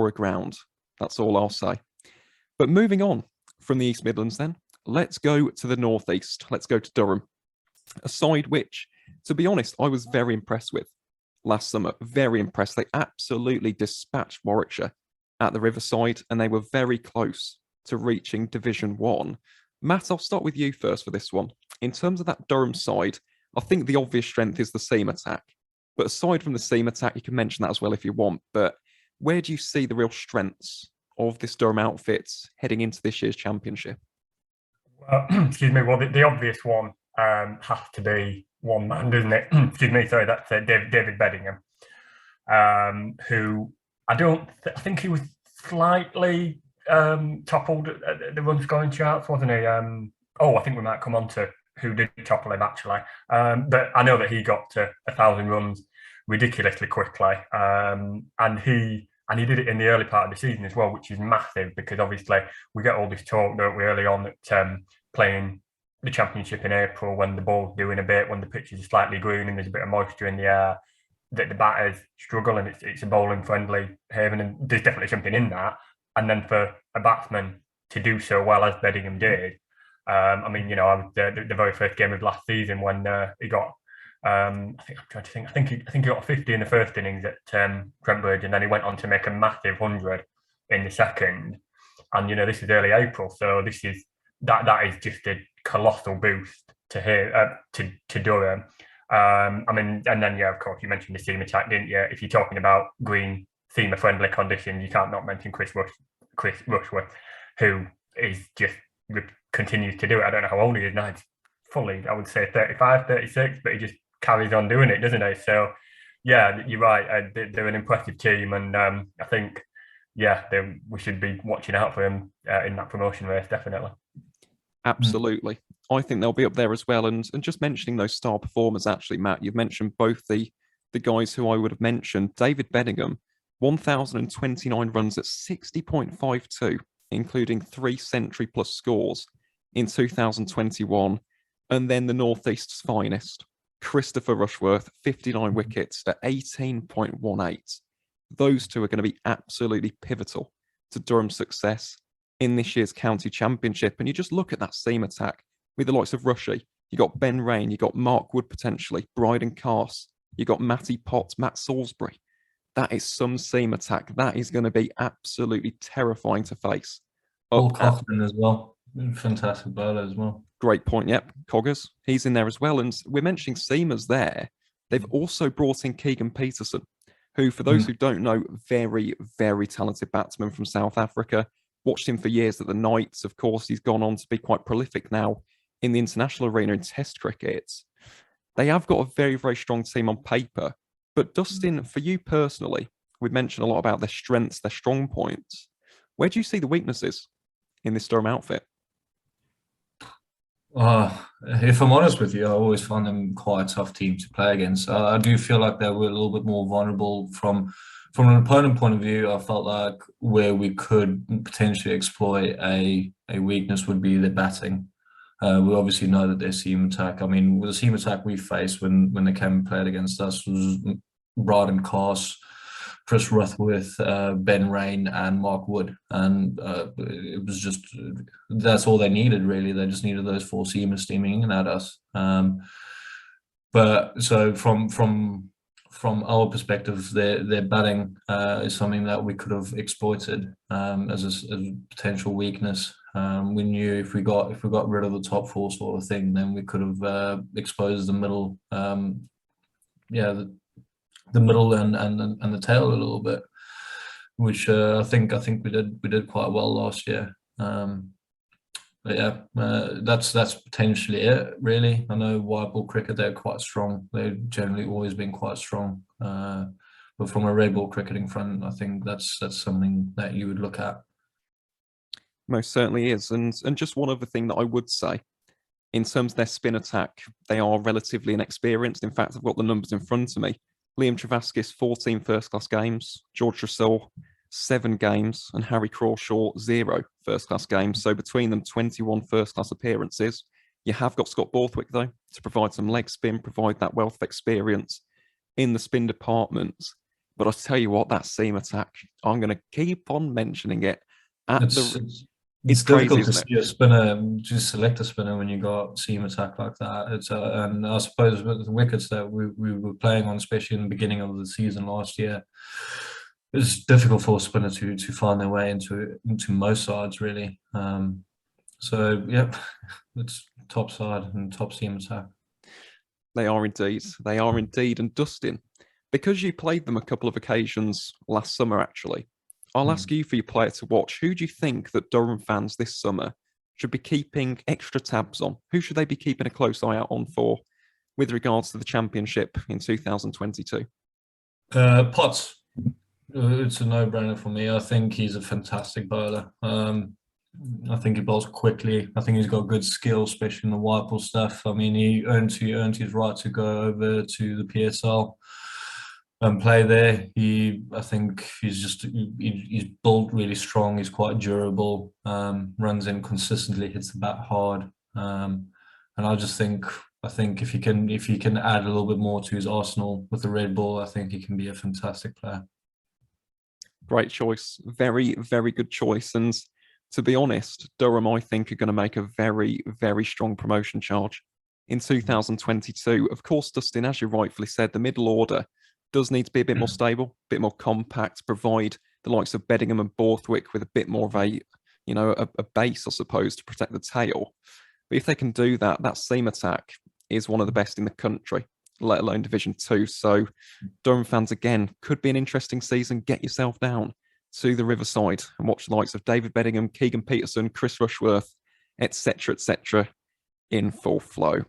Borough ground. That's all I'll say. But moving on from the East Midlands then, let's go to the North East. Let's go to Durham. A side which, to be honest, I was very impressed with last summer. Very impressed. They absolutely dispatched Warwickshire at the Riverside, and they were very close to reaching Division 1. Matt, I'll start with you first for this one. In terms of that Durham side, I think the obvious strength is the seam attack. But aside from the seam attack, you can mention that as well if you want. But where do you see the real strengths of this Durham outfit heading into this year's championship? Excuse me. Well, the obvious one has to be one man, doesn't it? Excuse me. Sorry, that's David Beddingham, who I think he was slightly toppled at the run scoring charts, wasn't he? I think we might come on to who did topple him actually. But I know that he got to 1,000 runs ridiculously quickly, and he did it in the early part of the season as well, which is massive because obviously we get all this talk, don't we, early on that playing the championship in April when the ball's doing a bit, when the pitches are slightly green and there's a bit of moisture in the air, that the batters struggle and it's a bowling friendly haven, and there's definitely something in that. And then for a batsman to do so well as Beddingham did, I was the very first game of last season when he got. I think he got 50 in the first innings at Trent Bridge, and then he went on to make a massive 100 in the second. And this is early April, so this is that is just a colossal boost to Durham. And then of course you mentioned the seam attack, didn't you? If you're talking about green seamer friendly conditions, you can't not mention Chris Rushworth, who is just continues to do it. I don't know how old he is now. It's fully, I would say 35, 36, but he just carries on doing it, doesn't he? So, yeah, you're right. They're an impressive team, and I think, we should be watching out for him in that promotion race, definitely. Absolutely. I think they'll be up there as well. And just mentioning those star performers, actually, Matt, you've mentioned both the guys who I would have mentioned. David Beddingham, 1,029 runs at 60.52, including 3 century plus scores in 2021. And then the North East's finest, Christopher Rushworth, 59 wickets at 18.18. Those two are going to be absolutely pivotal to Durham's success in this year's county championship. And you just look at that seam attack with the likes of Rushy. You got Ben Rain, you got Mark Wood potentially, Bryden Carse, you got Matty Potts, Matt Salisbury. That is some seam attack. That is going to be absolutely terrifying to face. Paul Coughlin as well. Fantastic bowler as well. Great point. Yep. Coggers, he's in there as well. And we're mentioning seamers there. They've also brought in Keegan Peterson, who, for those who don't know, very, very talented batsman from South Africa. Watched him for years at the Knights. Of course, he's gone on to be quite prolific now in the international arena in Test cricket. They have got a very, very strong team on paper. But Dustin, for you personally, we've mentioned a lot about their strengths, their strong points. Where do you see the weaknesses in this Durham outfit? If I'm honest with you, I always found them quite a tough team to play against. I do feel like they were a little bit more vulnerable from an opponent point of view. I felt like where we could potentially exploit a weakness would be the batting. We obviously know that their seam attack. I mean, the seam attack we faced when they came and played against us was Bryden Carse, Chris Rushworth, Ben Rain, and Mark Wood, and it was just that's all they needed really. They just needed those 4 seamers steaming in at us. But so from our perspective, their batting is something that we could have exploited as a potential weakness. We knew if we got rid of the top 4 sort of thing, then we could have exposed the middle. The middle and the tail a little bit, which I think we did quite well last year. But yeah, that's potentially it really. I know white ball cricket, they're quite strong. They've generally always been quite strong. But from a red ball cricketing front, I think that's something that you would look at. Most certainly is. And just one other thing that I would say, in terms of their spin attack, they are relatively inexperienced. In fact, I've got the numbers in front of me. Liam Travaskis, 14 first-class games. George Russell, 7 games. And Harry Crawshaw, 0 first-class games. So between them, 21 first-class appearances. You have got Scott Borthwick, though, to provide some leg spin, provide that wealth of experience in the spin department. But I'll tell you what, that seam attack, I'm going to keep on mentioning it. It's crazy, difficult to isn't it? see a spinner, just select a spinner when you got seam attack like that. And I suppose with the wickets that we were playing on, especially in the beginning of the season last year, it's difficult for a spinner to find their way into most sides, really. So, yep, it's top side and top seam attack. They are indeed. They are indeed. And Dustin, because you played them a couple of occasions last summer, actually, I'll ask you for your player to watch. Who do you think that Durham fans this summer should be keeping extra tabs on? Who should they be keeping a close eye out on for with regards to the championship in 2022? Potts. It's a no-brainer for me. I think he's a fantastic bowler. I think he bowls quickly. I think he's got good skill, especially in the white ball stuff. I mean, he earned his right to go over to the PSL and play there. I think he's built really strong. He's quite durable. Runs in consistently, hits the bat hard. And I think if he can add a little bit more to his arsenal with the red ball, I think he can be a fantastic player. Great choice. Very, very good choice. And to be honest, Durham, I think, are going to make a very, very strong promotion charge in 2022. Of course, Dustin, as you rightfully said, the middle order does need to be a bit more stable, a bit more compact, provide the likes of Beddingham and Borthwick with a bit more of a base, I suppose, to protect the tail. But if they can do that, that seam attack is one of the best in the country, let alone Division 2. So Durham fans, again, could be an interesting season. Get yourself down to the Riverside and watch the likes of David Beddingham, Keegan Peterson, Chris Rushworth, etc., in full flow.